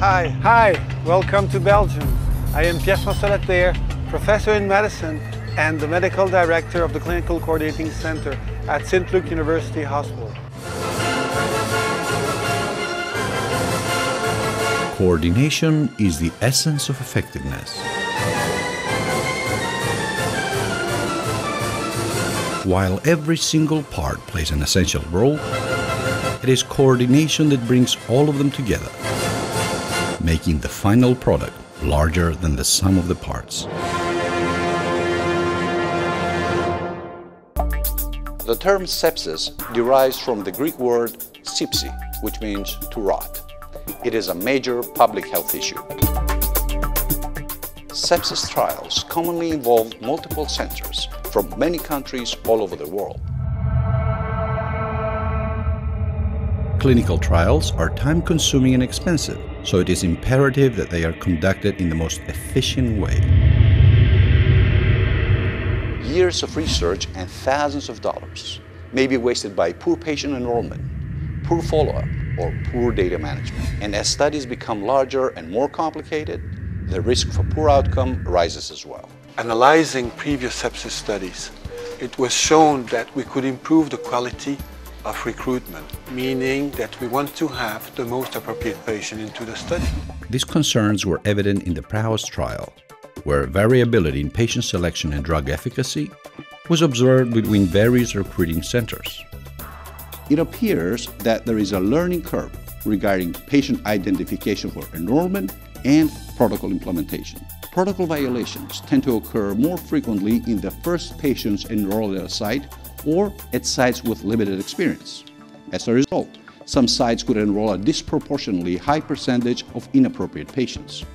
Hi, welcome to Belgium. I am Pierre-François Laterre, professor in medicine and the medical director of the Clinical Coordinating Center at St. Luke University Hospital. Coordination is the essence of effectiveness. While every single part plays an essential role, it is coordination that brings all of them together, making the final product larger than the sum of the parts. The term sepsis derives from the Greek word sepsi, which means to rot. It is a major public health issue. Sepsis trials commonly involve multiple centers from many countries all over the world. Clinical trials are time-consuming and expensive, so it is imperative that they are conducted in the most efficient way. Years of research and thousands of dollars may be wasted by poor patient enrollment, poor follow-up, or poor data management. And as studies become larger and more complicated, the risk for poor outcome rises as well. Analyzing previous sepsis studies, it was shown that we could improve the quality of recruitment, meaning that we want to have the most appropriate patient into the study. These concerns were evident in the PRAOS trial, where variability in patient selection and drug efficacy was observed between various recruiting centers. It appears that there is a learning curve regarding patient identification for enrollment and protocol implementation. Protocol violations tend to occur more frequently in the first patients enrolled at a site or at sites with limited experience. As a result, some sites could enroll a disproportionately high percentage of inappropriate patients.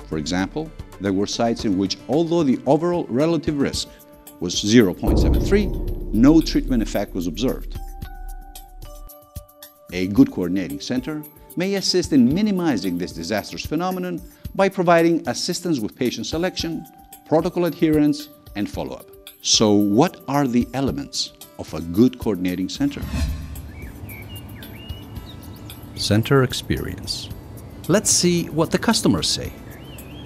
For example, there were sites in which, although the overall relative risk was 0.73, no treatment effect was observed. A good coordinating center may assist in minimizing this disastrous phenomenon by providing assistance with patient selection, protocol adherence, and follow-up. So what are the elements of a good coordinating center? Center experience. Let's see what the customers say.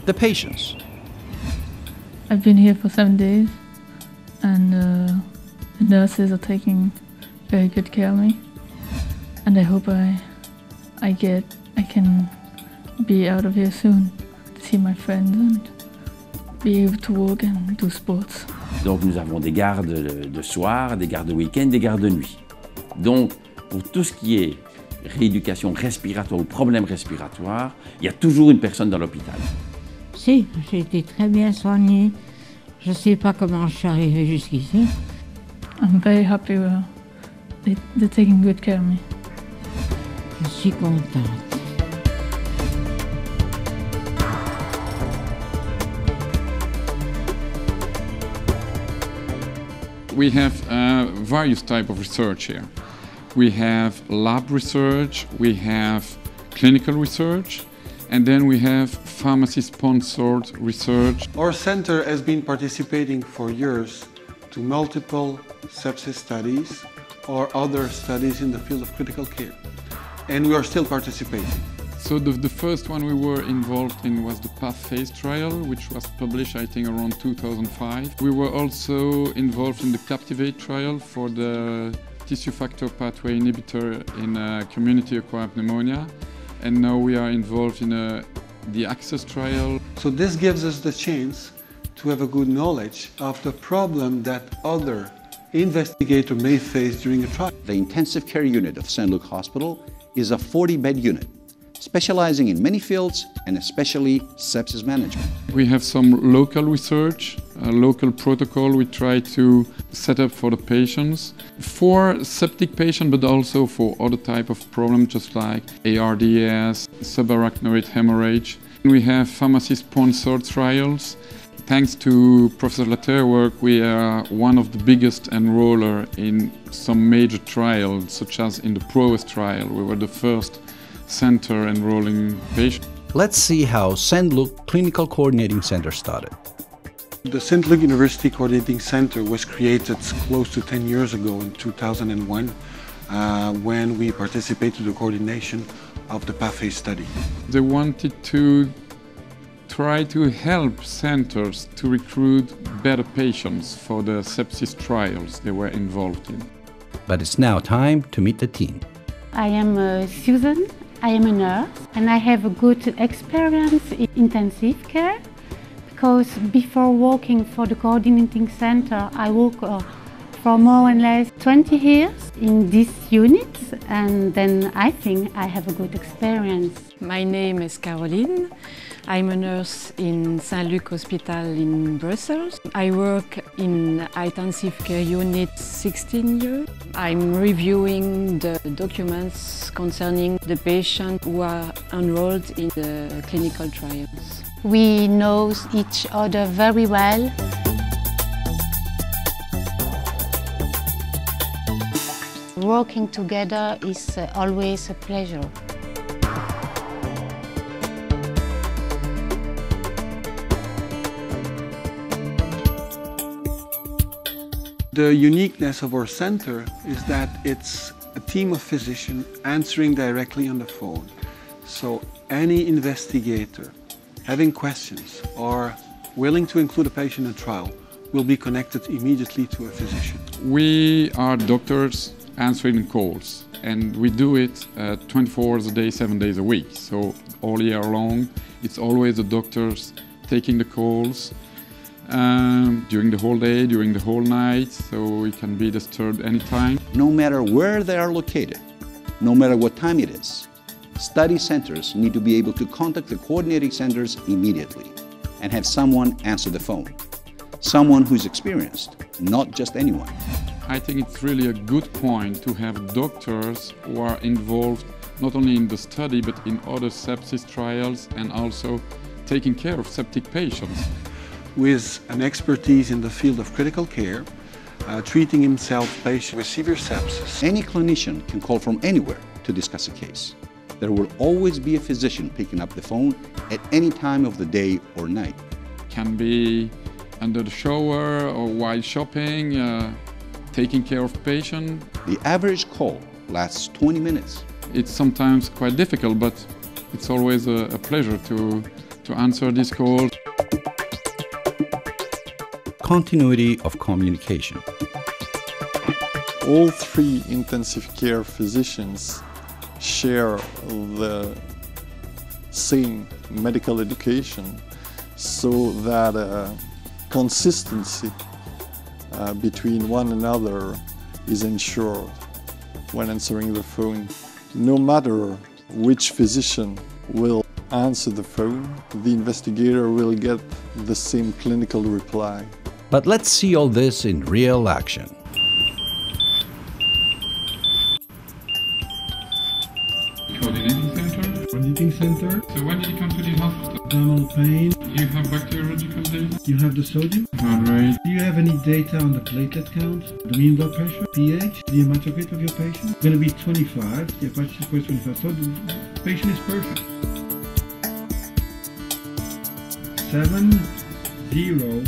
The patients. I've been here for 7 days, and the nurses are taking very good care of me. And I hope I can be out of here soon, to see my friends and be able to walk and do sports. Donc nous avons des gardes de soir, des gardes de week-end, des gardes de nuit. Donc pour tout ce qui est rééducation respiratoire ou problèmes respiratoires, il y a toujours une personne dans l'hôpital. Si, j'ai été très bien soignée. Je ne sais pas comment je suis arrivée jusqu'ici. I'm very happy they're taking good care of me. Je suis contente. We have various types of research here. We have lab research, we have clinical research, and then we have pharmacy-sponsored research. Our center has been participating for years to multiple sepsis studies or other studies in the field of critical care, and we are still participating. So the first one we were involved in was the PATH-phase trial, which was published, I think, around 2005. We were also involved in the CAPTIVATE trial for the tissue factor pathway inhibitor in community-acquired pneumonia. And now we are involved in the ACCESS trial. So this gives us the chance to have a good knowledge of the problem that other investigators may face during a trial. The intensive care unit of St. Luke Hospital is a 40-bed unit, specializing in many fields and especially sepsis management. We have some local research, a local protocol we try to set up for the patients, for septic patients but also for other type of problems just like ARDS, subarachnoid hemorrhage. We have pharmacy-sponsored trials. Thanks to Professor Laterre's work, we are one of the biggest enroller in some major trials, such as in the PROAS trial. We were the first center enrolling patients. Let's see how St. Luke Clinical Coordinating Center started. The St. Luke University Coordinating Center was created close to 10 years ago in 2001 when we participated in the coordination of the PAFE study. They wanted to try to help centers to recruit better patients for the sepsis trials they were involved in. But it's now time to meet the team. I am Susan, I am a nurse, and I have a good experience in intensive care because before working for the coordinating center, I worked for more or less 20 years in this unit, and then I think I have a good experience. My name is Caroline. I'm a nurse in Saint-Luc Hospital in Brussels. I work in intensive care unit 16 years. I'm reviewing the documents concerning the patients who are enrolled in the clinical trials. We know each other very well. Working together is always a pleasure. The uniqueness of our center is that it's a team of physicians answering directly on the phone. So any investigator having questions or willing to include a patient in a trial will be connected immediately to a physician. We are doctors answering calls, and we do it 24 hours a day, 7 days a week. So all year long, it's always the doctors taking the calls during the whole day, during the whole night, so we can be disturbed anytime. No matter where they are located, no matter what time it is, study centers need to be able to contact the coordinating centers immediately and have someone answer the phone. Someone who's experienced, not just anyone. I think it's really a good point to have doctors who are involved not only in the study but in other sepsis trials and also taking care of septic patients. With an expertise in the field of critical care, treating himself patients with severe sepsis. Any clinician can call from anywhere to discuss a case. There will always be a physician picking up the phone at any time of the day or night. Can be under the shower or while shopping, taking care of patient. The average call lasts 20 minutes. It's sometimes quite difficult, but it's always a pleasure to answer these calls. Continuity of communication. All three intensive care physicians share the same medical education so that consistency between one another is ensured when answering the phone. No matter which physician will answer the phone, the investigator will get the same clinical reply. But let's see all this in real action. Coordinating center. So when did you come to the hospital? Abdominal pain. You have bacteriological data? You have the sodium. Heart rate. Do you have any data on the platelet count, the mean blood pressure, pH, the hematocrit of your patient? It's going to be 25. The Apache score is 25. So the patient is perfect. 70381.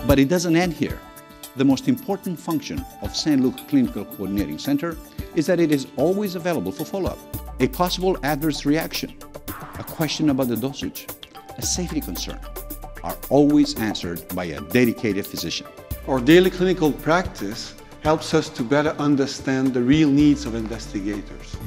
But it doesn't end here. The most important function of Saint-Luc Clinical Coordinating Center is that it is always available for follow-up. A possible adverse reaction, a question about the dosage, a safety concern are always answered by a dedicated physician. Our daily clinical practice helps us to better understand the real needs of investigators.